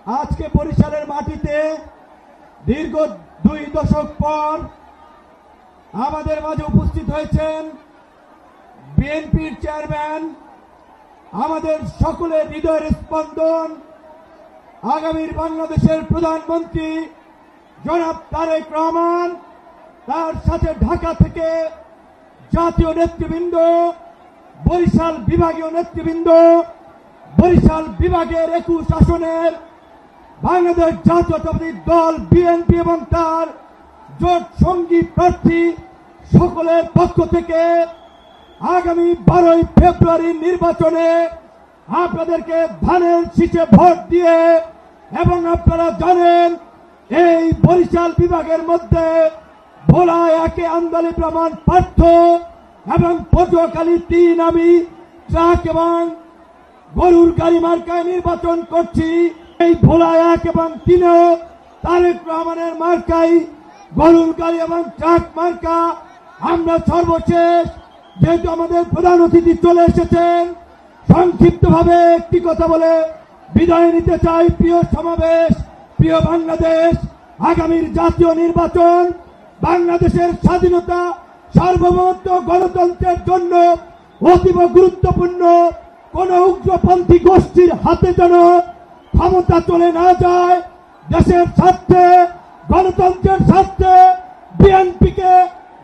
আজকে বরিশালের মাটিতে দীর্ঘ 2 দশক পর আমাদের মাঝে উপস্থিত হয়েছেন বিএনপির চেয়ারম্যান, আমাদের সকলের হৃদয়ের স্পন্দন, আগামীর বাংলাদেশের প্রধানমন্ত্রী জনাব তারেক রহমান, তার সাথে ঢাকা থেকে জাতীয় নেতৃবৃন্দ, বরিশাল বিভাগীয় নেতৃবৃন্দ, বরিশাল বিভাগের 21 আসনের বাংলাদেশ জাতীয়তাবাদী দল বিএনপি এবং তার জোট সঙ্গী প্রার্থী সকলের পক্ষ থেকে আগামী 12 ফেব্রুয়ারি নির্বাচনে আপনাদেরকে ধানের শীষে ভোট দিয়ে, এবং আপনারা জানেন এই বরিশাল বিভাগের মধ্যে ভোলা 1 আন্দালি ব্রাহ্মণ পার্থ এবং পটুয়াখালী 3 আমি ট্রাক এবং গরুর গাড়ি মার্কায় নির্বাচন করছি। এই ভোলা 1 এবং 3 তারেক রহমানের মার্কাই গরুর গাড়ি এবং ট্রাক মার্কা। আমরা সর্বশেষ যেহেতু আমাদের প্রধান অতিথি চলে এসেছেন, সংক্ষিপ্তভাবে একটি কথা বলে বিদায় নিতে চাই। প্রিয় সমাবেশ, প্রিয় বাংলাদেশ, আগামীর জাতীয় নির্বাচন বাংলাদেশের স্বাধীনতা, সার্বভৌমত্ব, গণতন্ত্রের জন্য অতীব গুরুত্বপূর্ণ। কোন উগ্রপন্থী গোষ্ঠীর হাতে যেন ক্ষমতা চলে না যায়। দেশের স্বার্থে, গণতন্ত্রের স্বার্থে বিএনপিকে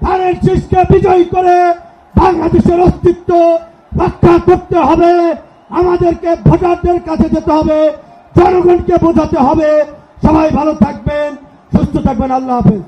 ধানের শীষকে বিজয়ী করে বাংলাদেশের অস্তিত্ব রক্ষা করতে হবে। আমাদেরকে ভোটারদের কাছে যেতে হবে, জনগণকে বোঝাতে হবে। সবাই ভালো থাকবেন, সুস্থ থাকবেন। আল্লাহ হাফেজ।